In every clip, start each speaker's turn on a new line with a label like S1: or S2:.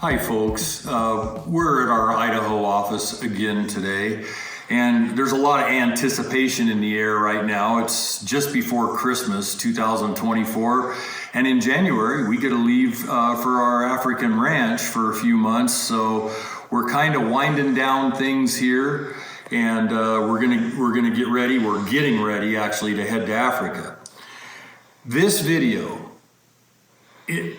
S1: Hi folks, we're at our Idaho office again today, and there's a lot of anticipation in the air right now. It's just before Christmas 2024, and in January we get to leave for our African ranch for a few months, so we're kind of winding down things here, and we're gonna get ready. We're getting ready actually to head to Africa. This video,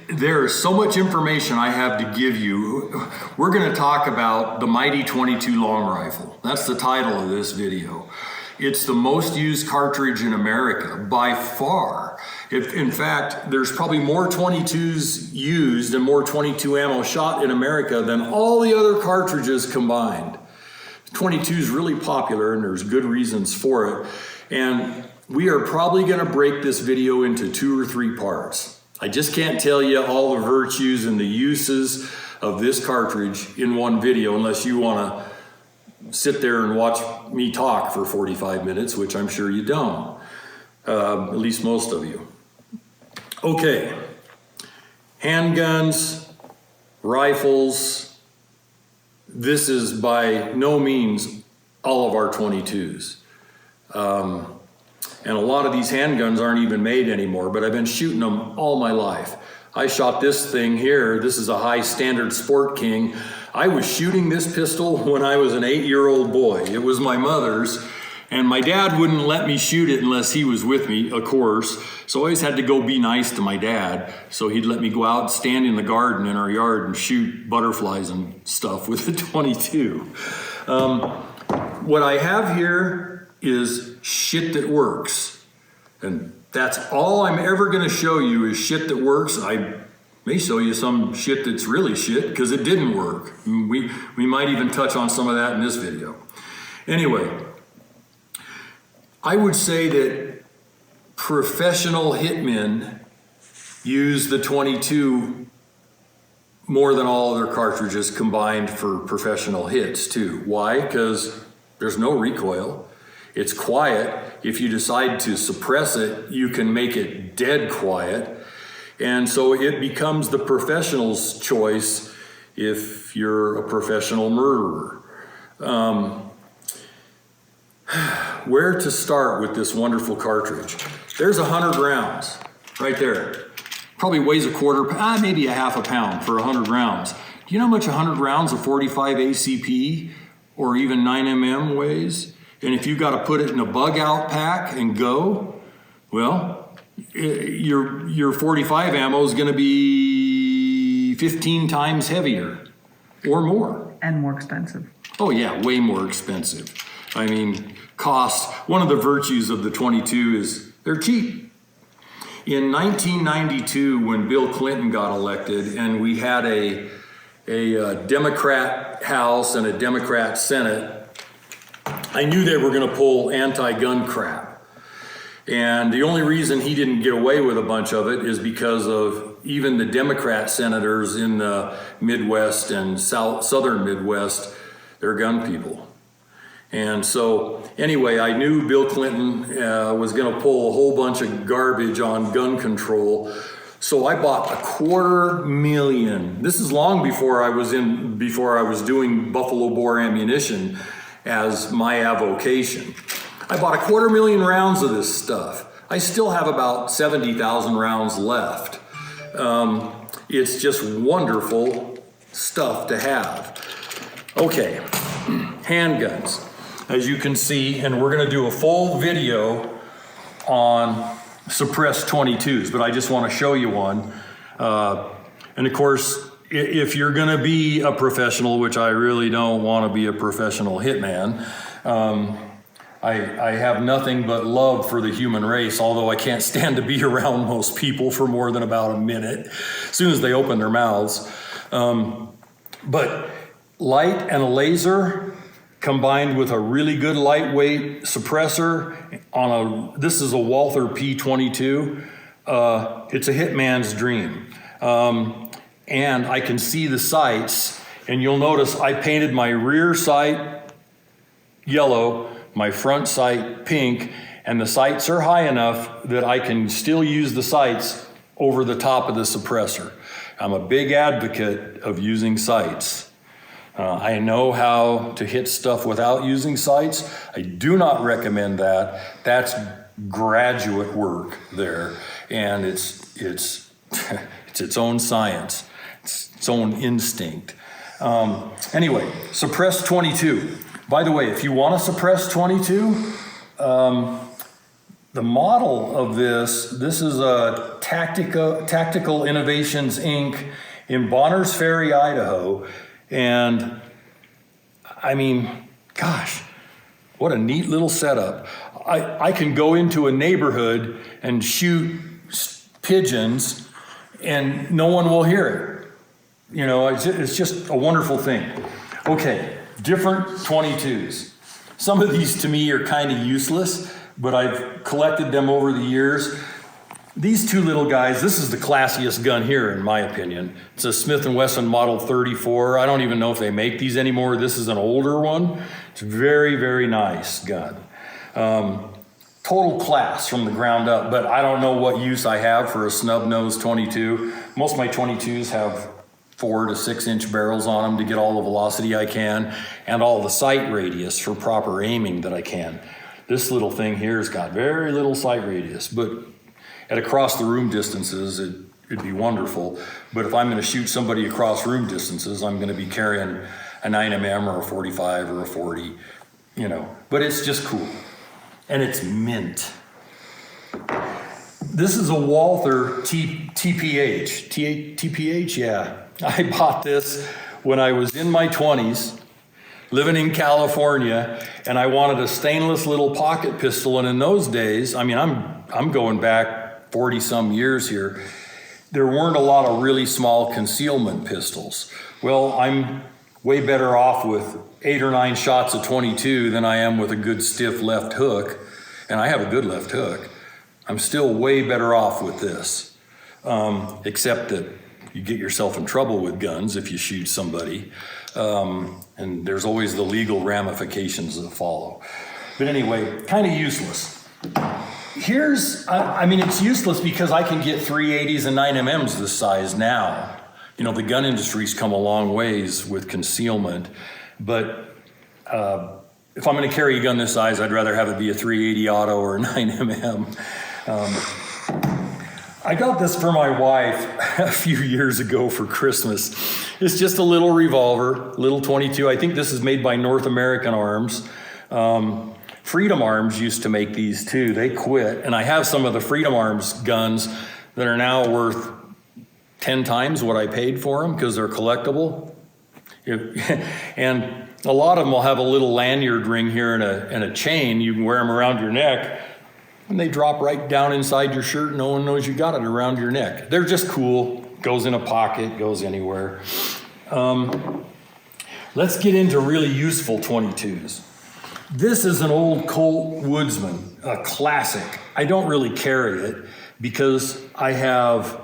S1: there is so much information I have to give you. We're going to talk about the Mighty 22 long rifle. That's the title of this video. It's the most used cartridge in America by far. In fact, there's probably more 22s used and more 22 ammo shot in America than all the other cartridges combined. 22 is really popular and there's good reasons for it. And we are probably going to break this video into 2 or 3 parts. I just can't tell you all the virtues and the uses of this cartridge in one video unless you want to sit there and watch me talk for 45 minutes, which I'm sure you don't, at least most of you. Okay, handguns, rifles, this is by no means all of our 22s. And a lot of these handguns aren't even made anymore, but I've been shooting them all my life. I shot this thing here. This is a High Standard Sport King. I was shooting this pistol when I was an 8-year-old boy. It was my mother's, and my dad wouldn't let me shoot it unless he was with me, of course. So I always had to go be nice to my dad. So he'd let me go out, stand in the garden in our yard and shoot butterflies and stuff with the 22. What I have here is shit that works. And that's all I'm ever gonna show you is shit that works. I may show you some shit that's really shit because it didn't work. We might even touch on some of that in this video. Anyway, I would say that professional hitmen use the 22 more than all other cartridges combined for professional hits too. Why? Because there's no recoil. It's quiet. If you decide to suppress it, you can make it dead quiet. And so it becomes the professional's choice if you're a professional murderer. Where to start with this wonderful cartridge? There's 100 rounds right there. Probably weighs a quarter, maybe a half a pound for 100 rounds. Do you know how much 100 rounds of 45 ACP or even 9mm weighs? And if you got to put it in a bug out pack and go, well, your 45 ammo is going to be 15 times heavier or more.
S2: And more expensive.
S1: Oh yeah, way more expensive. I mean, cost, one of the virtues of the 22 is they're cheap. In 1992, when Bill Clinton got elected and we had a Democrat House and a Democrat Senate, I knew they were going to pull anti-gun crap. And the only reason he didn't get away with a bunch of it is because of even the Democrat senators in the Midwest and southern Midwest, they're gun people. And so anyway, I knew Bill Clinton was going to pull a whole bunch of garbage on gun control. So I bought 250,000. This is long before I was doing Buffalo Bore ammunition as my avocation. I bought 250,000 rounds of this stuff. I still have about 70,000 rounds left. It's just wonderful stuff to have. Okay, handguns. As you can see, and we're gonna do a full video on suppressed 22s, but I just wanna show you one. And of course, if you're gonna be a professional, which I really don't wanna be a professional hitman, I have nothing but love for the human race, although I can't stand to be around most people for more than about a minute, as soon as they open their mouths. But light and a laser combined with a really good lightweight suppressor this is a Walther P22, it's a hitman's dream. And I can see the sights, and you'll notice I painted my rear sight yellow, my front sight pink, and the sights are high enough that I can still use the sights over the top of the suppressor. I'm a big advocate of using sights. I know how to hit stuff without using sights. I do not recommend that. That's graduate work there, and it's its own science, its own instinct. Anyway, suppress 22. By the way, if you want to suppress 22, the model of this is a Tactical Innovations Inc. in Bonners Ferry, Idaho. And I mean, gosh, what a neat little setup. I can go into a neighborhood and shoot pigeons and no one will hear it. You know, it's just a wonderful thing. Okay, different 22s. Some of these to me are kind of useless, but I've collected them over the years. These two little guys, this is the classiest gun here in my opinion. It's a Smith & Wesson Model 34. I don't even know if they make these anymore. This is an older one. It's a very, very nice gun. Total class from the ground up, but I don't know what use I have for a snub nose 22. Most of my 22s have 4 to 6 inch barrels on them to get all the velocity I can and all the sight radius for proper aiming that I can. This little thing here has got very little sight radius, but at across the room distances, it'd be wonderful. But if I'm going to shoot somebody across room distances, I'm going to be carrying a 9mm or a 45 or a 40, you know. But it's just cool. And it's mint. This is a Walther TPH. TPH, yeah. I bought this when I was in my 20s, living in California, and I wanted a stainless little pocket pistol. And in those days, I mean, I'm going back 40 some years here, there weren't a lot of really small concealment pistols. Well, I'm way better off with 8 or 9 shots of 22 than I am with a good stiff left hook. And I have a good left hook. I'm still way better off with this, except that you get yourself in trouble with guns if you shoot somebody. And there's always the legal ramifications that follow. But anyway, kind of useless. I mean, it's useless because I can get 380s and 9mm this size now. You know, the gun industry's come a long ways with concealment, but if I'm going to carry a gun this size, I'd rather have it be a 380 auto or a 9mm. I got this for my wife a few years ago for Christmas. It's just a little revolver, little 22. I think this is made by North American Arms. Freedom Arms used to make these too. They quit. And I have some of the Freedom Arms guns that are now worth 10 times what I paid for them because they're collectible. And a lot of them will have a little lanyard ring here and a chain. You can wear them around your neck and they drop right down inside your shirt. No one knows you got it around your neck. They're just cool. Goes in a pocket, goes anywhere. Let's get into really useful 22s. This is an old Colt Woodsman, a classic. I don't really carry it because I have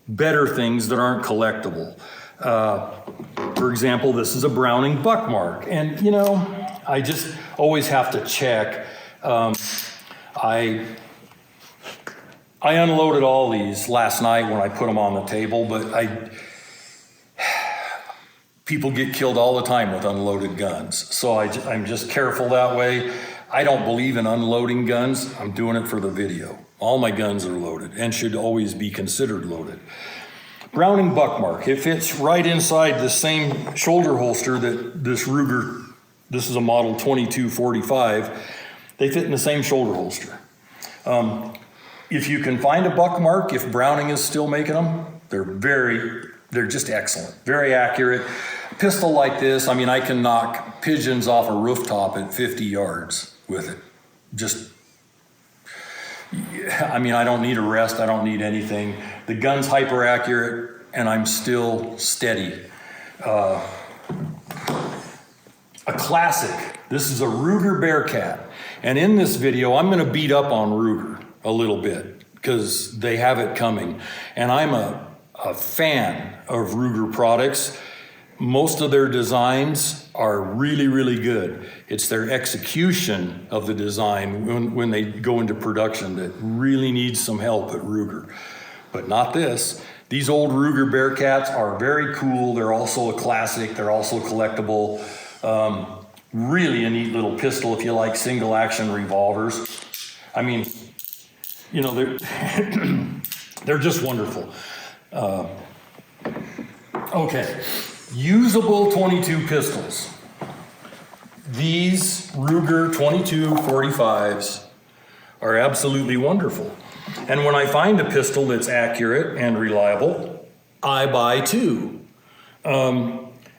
S1: better things that aren't collectible. For example, this is a Browning Buckmark. And, you know, I just always have to check. I unloaded all these last night when I put them on the table, but people get killed all the time with unloaded guns. So I'm just careful that way. I don't believe in unloading guns. I'm doing it for the video. All my guns are loaded and should always be considered loaded. Browning Buckmark, it fits right inside the same shoulder holster that this Ruger, this is a model 2245, they fit in the same shoulder holster. If you can find a Buckmark, if Browning is still making them, they're just excellent, very accurate. A pistol like this, I mean, I can knock pigeons off a rooftop at 50 yards with it. I mean, I don't need a rest, I don't need anything. The gun's hyper accurate and I'm still steady. A classic, this is a Ruger Bearcat. And in this video, I'm gonna beat up on Ruger a little bit because they have it coming. And I'm a fan of Ruger products. Most of their designs are really, really good. It's their execution of the design when they go into production that really needs some help at Ruger.
S2: but not this. These old Ruger Bearcats are very cool. They're also a classic. They're also collectible. Really a neat little pistol if you like single action revolvers. I mean, you know, they're, they're just wonderful. Okay, usable 22 pistols. These Ruger 2245s are absolutely wonderful. And when I find a pistol that's accurate and reliable, I buy two.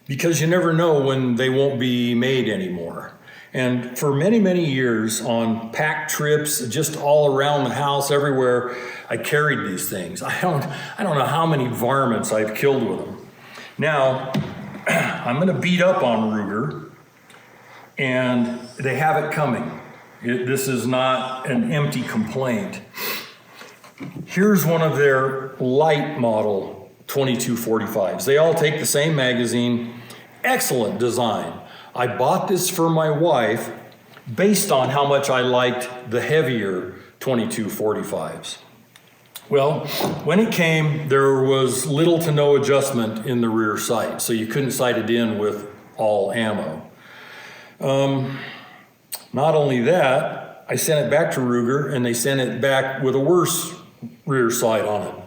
S2: Because you never know when they won't be made anymore. And for many, many years on pack trips, just all around the house, everywhere, I carried these things. I don't know how many varmints I've killed with them. Now, I'm gonna beat up on Ruger, and they have it coming. This is not an empty complaint. Here's one of their light model 2245s. They all take the same magazine, excellent design. I bought this for my wife based on how much I liked the heavier 2245s. Well, when it came, there was little to no adjustment in the rear sight, so you couldn't sight it in with all ammo. Not only that, I sent it back to Ruger and they sent it back with a worse rear sight on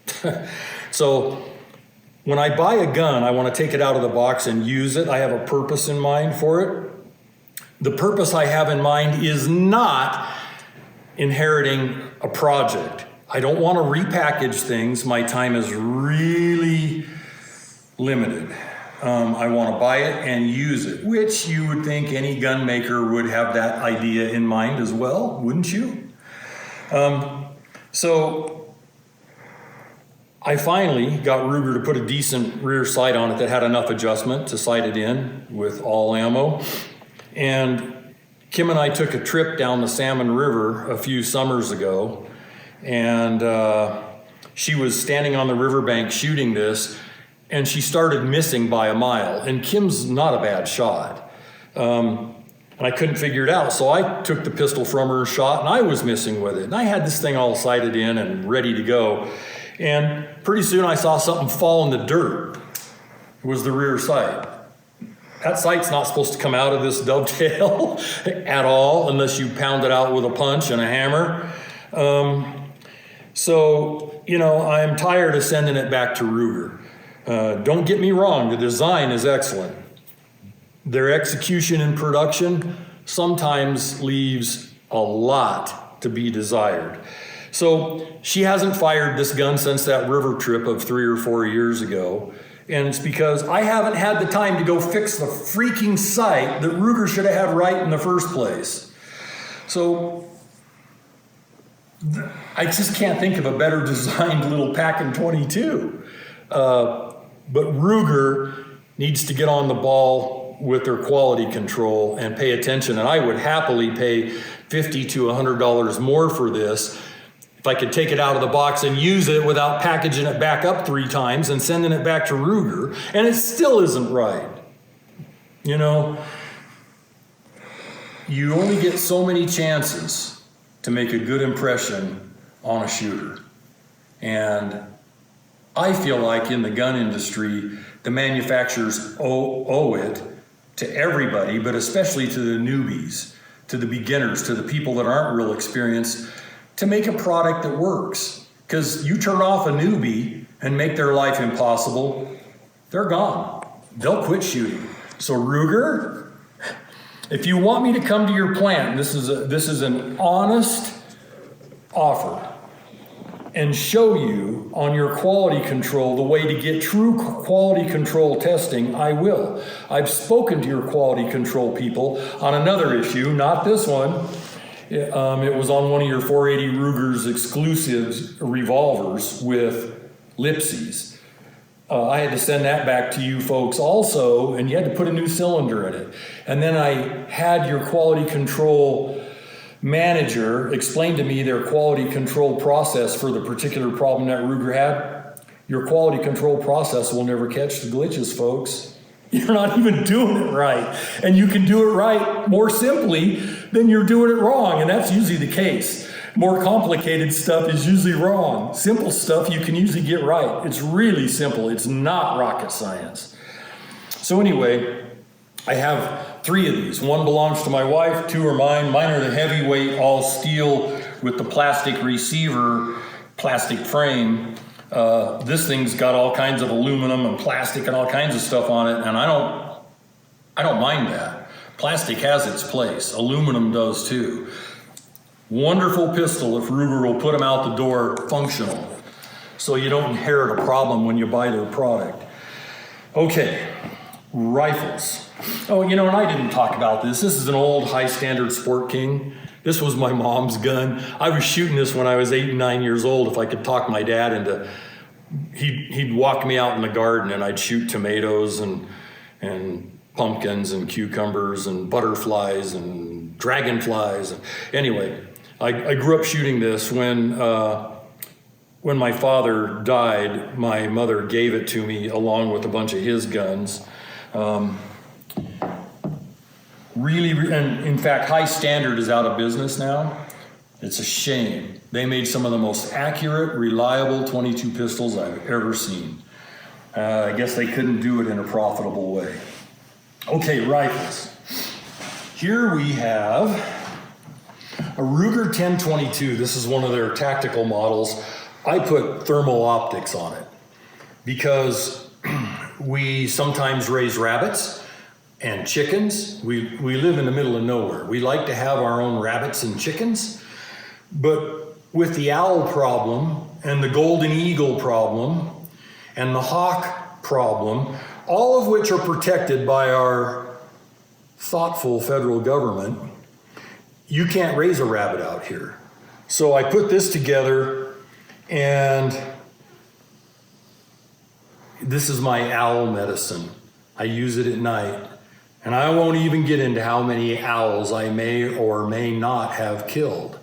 S2: it. So when I buy a gun, I want to take it out of the box and use it. I have a purpose in mind for it. The purpose I have in mind is not inheriting a project. I don't want to repackage things. My time is really limited. I want to buy it and use it, which you would think any gun maker would have that idea in mind as well, wouldn't you? So I finally got Ruger to put a decent rear sight on it that had enough adjustment to sight it in with all ammo. And Kim and I took a trip down the Salmon River a few summers ago, and she was standing on the riverbank shooting this, and she started missing by a mile. And Kim's not a bad shot. And I couldn't figure it out. So I took the pistol from her, shot, and I was missing with it. And I had this thing all sighted in and ready to go. And pretty soon I saw something fall in the dirt. It was the rear sight. That sight's not supposed to come out of this dovetail at all unless you pound it out with a punch and a hammer. So, you know, I'm tired of sending it back to Ruger. Don't get me wrong, the design is excellent. Their execution in production sometimes leaves a lot to be desired. So she hasn't fired this gun since that river trip of 3 or 4 years ago. And it's because I haven't had the time to go fix the freaking sight that Ruger should have had right in the first place. So I just can't think of a better designed little Packin' 22. But Ruger needs to get on the ball with their quality control and pay attention. And I would happily pay $50 to $100 more for this if I could take it out of the box and use it without packaging it back up 3 times and sending it back to Ruger. And it still isn't right. You know, you only get so many chances to make a good impression on a shooter. And I feel like in the gun industry, the manufacturers owe it to everybody, but especially to the newbies, to the beginners, to the people that aren't real experienced, to make a product that works. Because you turn off a newbie and make their life impossible, they're gone. They'll quit shooting. So Ruger, if you want me to come to your plant, this is an honest offer, and show you on your quality control the way to get true quality control testing, I will. I've spoken to your quality control people on another issue, not this one. It was on one of your 480 Ruger's exclusives revolvers with Lipsies. I had to send that back to you folks also, and you had to put a new cylinder in it. And then I had your quality control manager explained to me their quality control process for the particular problem that Ruger had. Your quality control process will never catch the glitches, folks. You're not even doing it right. And you can do it right more simply than you're doing it wrong, and that's usually the case. More complicated stuff is usually wrong. Simple stuff you can usually get right. It's really simple. It's not rocket science. So anyway, I have 3 of these. 1 belongs to my wife, 2 are mine. Mine are the heavyweight, all steel with the plastic receiver, plastic frame. This thing's got all kinds of aluminum and plastic and all kinds of stuff on it, and I don't mind that. Plastic has its place. Aluminum does too. Wonderful pistol if Ruger will put them out the door functional, so you don't inherit a problem when you buy their product. Okay, rifles. Oh, and I didn't talk about this. This is an old High Standard Sport King. This was my mom's gun. I was shooting this when I was 8 and 9 years old. If I could talk my dad into, he'd walk me out in the garden and I'd shoot tomatoes and pumpkins and cucumbers and butterflies and dragonflies. Anyway, I grew up shooting this. When my father died, my mother gave it to me along with a bunch of his guns. And in fact, High Standard is out of business now. It's a shame. They made some of the most accurate, reliable .22 pistols I've ever seen. I guess they couldn't do it in a profitable way. Okay, rifles. Here we have a Ruger 10/22. This is one of their tactical models. I put thermal optics on it because we sometimes raise rabbits and chickens. We live in the middle of nowhere. We like to have our own rabbits and chickens, but with the owl problem and the golden eagle problem and the hawk problem, all of which are protected by our thoughtful federal government, you can't raise a rabbit out here. So I put this together, and this is my owl medicine. I use it at night. And I won't even get into how many owls I may or may not have killed.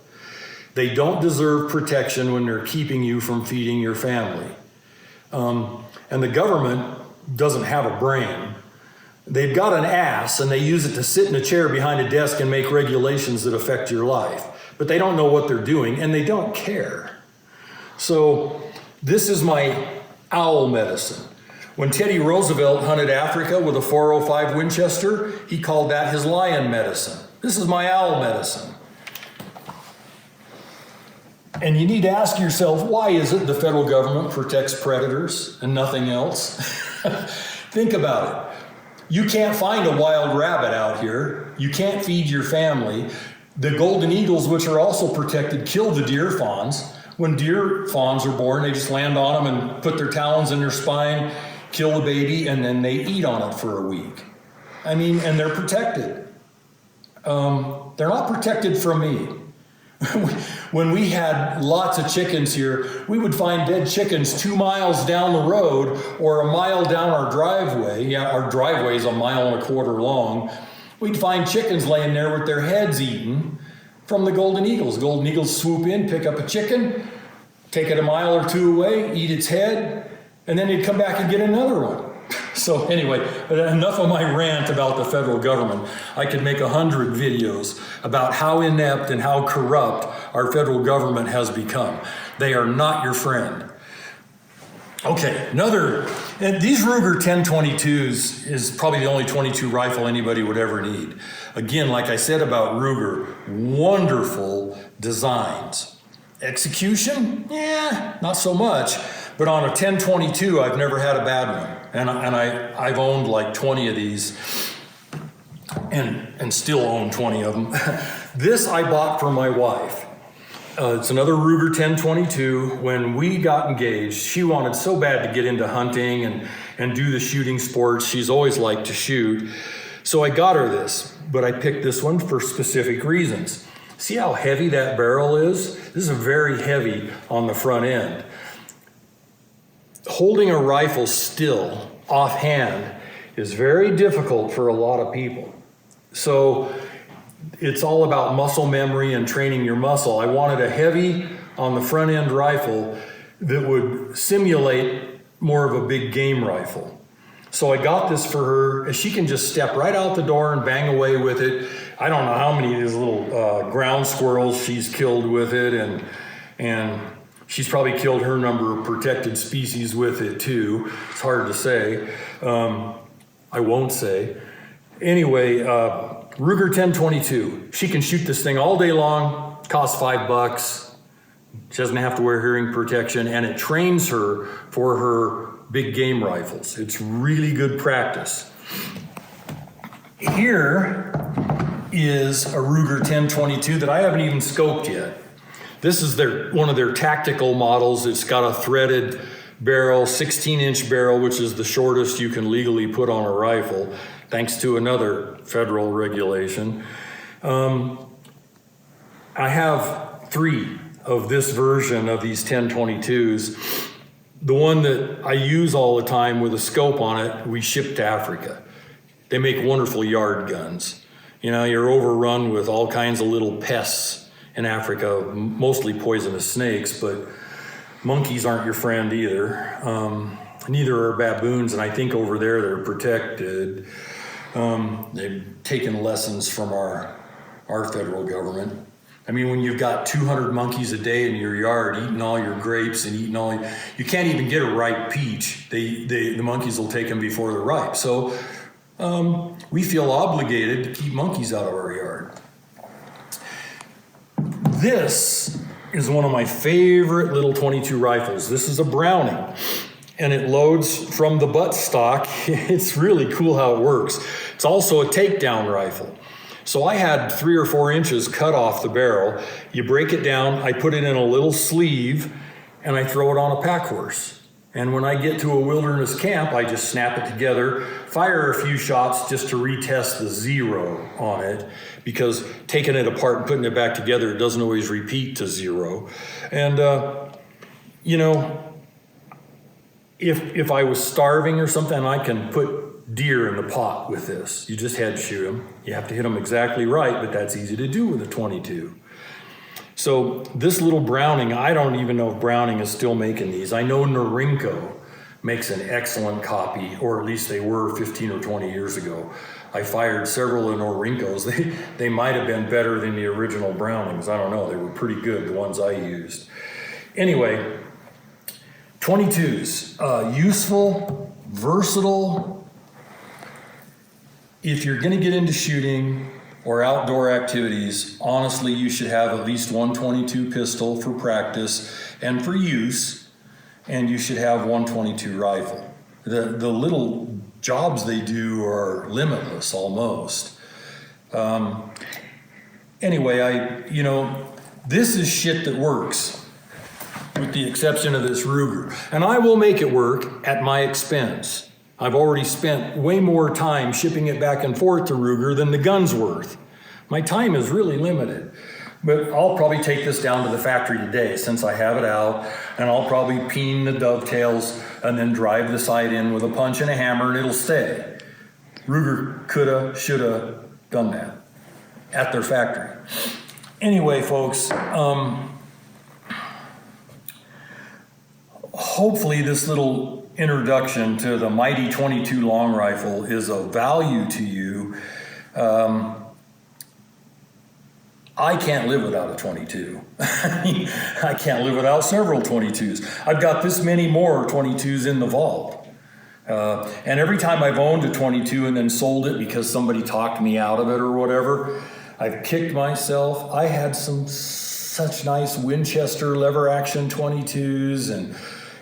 S2: They don't deserve protection when they're keeping you from feeding your family. And the government doesn't have a brain. They've got an ass, and they use it to sit in a chair behind a desk and make regulations that affect your life. But they don't know what they're doing, and they don't care. So this is my owl medicine. When Teddy Roosevelt hunted Africa with a .405 Winchester, he called that his lion medicine. This is my owl medicine. And you need to ask yourself, why is it the federal government protects predators and nothing else? Think about it. You can't find a wild rabbit out here. You can't feed your family. The golden eagles, which are also protected, kill the deer fawns. When deer fawns are born, they just land on them and put their talons in their spine, kill the baby, and then they eat on it for a week. And they're protected. They're not protected from me. When we had lots of chickens here, we would find dead chickens 2 miles down the road or a mile down our driveway. Yeah, our driveway is 1.25 miles long. We'd find chickens laying there with their heads eaten from the golden eagles. Golden eagles swoop in, pick up a chicken, take it 1 mile or 2 away, eat its head, and then they'd come back and get another one. So anyway, enough of my rant about the federal government. I could make 100 videos about how inept and how corrupt our federal government has become. They are not your friend. Okay, and these Ruger 10/22s is probably the only .22 rifle anybody would ever need. Again, like I said about Ruger, wonderful designs. Execution? Yeah, not so much. But on a 10/22, I've never had a bad one. And I've owned like 20 of these and still own 20 of them. This I bought for my wife. It's another Ruger 10/22. When we got engaged, she wanted so bad to get into hunting and do the shooting sports. She's always liked to shoot. So I got her this, but I picked this one for specific reasons. See how heavy that barrel is? This is very heavy on the front end. Holding a rifle still, offhand, is very difficult for a lot of people. So it's all about muscle memory and training your muscle. I wanted a heavy on the front end rifle that would simulate more of a big game rifle. So I got this for her, and she can just step right out the door and bang away with it. I don't know how many of these little ground squirrels she's killed with it, and she's probably killed her number of protected species with it too. It's hard to say. I won't say. Anyway, Ruger 1022. She can shoot this thing all day long, costs $5. She doesn't have to wear hearing protection, and it trains her for her big game rifles. It's really good practice. Here is a Ruger 1022 that I haven't even scoped yet. This is one of their tactical models. It's got a threaded barrel, 16-inch barrel, which is the shortest you can legally put on a rifle, thanks to another federal regulation. I have 3 of this version of these 1022s. The one that I use all the time with a scope on it, we ship to Africa. They make wonderful yard guns. You know, you're overrun with all kinds of little pests in Africa, mostly poisonous snakes, but monkeys aren't your friend either. Neither are baboons, and I think over there they're protected. They've taken lessons from our federal government. I mean, when you've got 200 monkeys a day in your yard eating all your grapes and eating you can't even get a ripe peach. The monkeys will take them before they're ripe. So we feel obligated to keep monkeys out of our yard. This is one of my favorite little 22 rifles. This is a Browning, and it loads from the buttstock. It's really cool how it works. It's also a takedown rifle. So I had 3 or 4 inches cut off the barrel. You break it down, I put it in a little sleeve, and I throw it on a pack horse. And when I get to a wilderness camp, I just snap it together, fire a few shots just to retest the zero on it, because taking it apart and putting it back together, it doesn't always repeat to 0. And, you know, if I was starving or something, I can put deer in the pot with this. You just head shoot them. You have to hit them exactly right, but that's easy to do with a 22. So this little Browning, I don't even know if Browning is still making these. I know Norinco makes an excellent copy, or at least they were 15 or 20 years ago. I fired several of Norincos. They might have been better than the original Brownings. I don't know. They were pretty good, the ones I used. Anyway, 22s, useful, versatile. If you're going to get into shooting or outdoor activities, honestly, you should have at least one 22 pistol for practice and for use, and you should have one 22 rifle. The little jobs they do are limitless almost. Anyway, this is shit that works, with the exception of this Ruger. And I will make it work at my expense. I've already spent way more time shipping it back and forth to Ruger than the gun's worth. My time is really limited. But I'll probably take this down to the factory today since I have it out, and I'll probably peen the dovetails and then drive the sight in with a punch and a hammer, and it'll stay. Ruger coulda, shoulda done that at their factory. Anyway, folks, hopefully this little introduction to the Mighty 22 long rifle is of value to you. I can't live without a 22. I can't live without several 22s. I've got this many more 22s in the vault. And every time I've owned a 22 and then sold it because somebody talked me out of it or whatever, I've kicked myself. I had some such nice Winchester lever action 22s and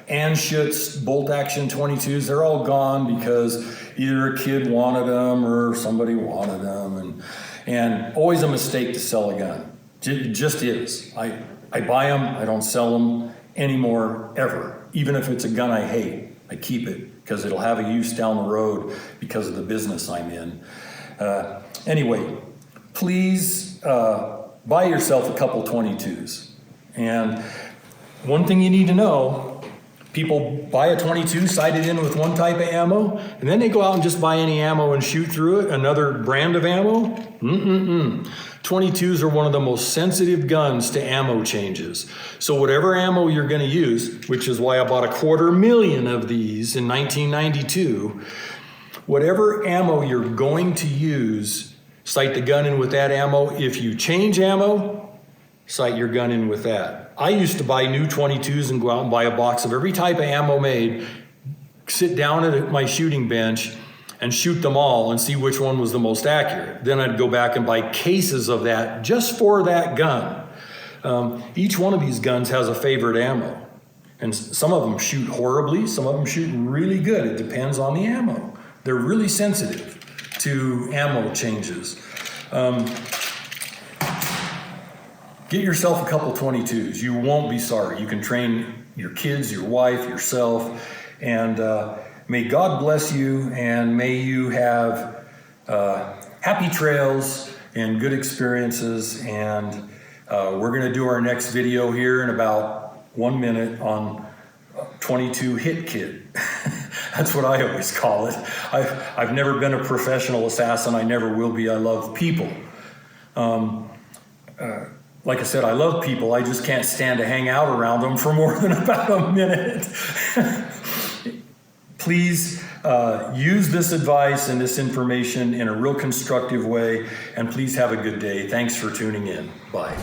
S2: Anschutz bolt action 22s. They're all gone because either a kid wanted them or somebody wanted them. And always a mistake to sell a gun. It just is. I buy them, I don't sell them anymore, ever. Even if it's a gun I hate, I keep it because it'll have a use down the road because of the business I'm in. Anyway, please buy yourself a couple 22s. And one thing you need to know, people buy a 22, sight it in with one type of ammo, and then they go out and just buy any ammo and shoot through it, another brand of ammo. 22s are one of the most sensitive guns to ammo changes. So whatever ammo you're going to use, which is why I bought 250,000 of these in 1992, whatever ammo you're going to use, sight the gun in with that ammo. If you change ammo, sight your gun in with that. I used to buy new 22s and go out and buy a box of every type of ammo made, sit down at my shooting bench and shoot them all and see which one was the most accurate. Then I'd go back and buy cases of that just for that gun. Each one of these guns has a favorite ammo. And some of them shoot horribly, some of them shoot really good. It depends on the ammo. They're really sensitive to ammo changes. Get yourself a couple 22s. You won't be sorry. You can train your kids, your wife, yourself, and may God bless you, and may you have happy trails and good experiences. And we're going to do our next video here in about 1 minute on 22 hit kit. That's what I always call it. I've never been a professional assassin. I never will be. I love people. Like I said, I love people. I just can't stand to hang out around them for more than about a minute. Please use this advice and this information in a real constructive way, and please have a good day. Thanks for tuning in. Bye.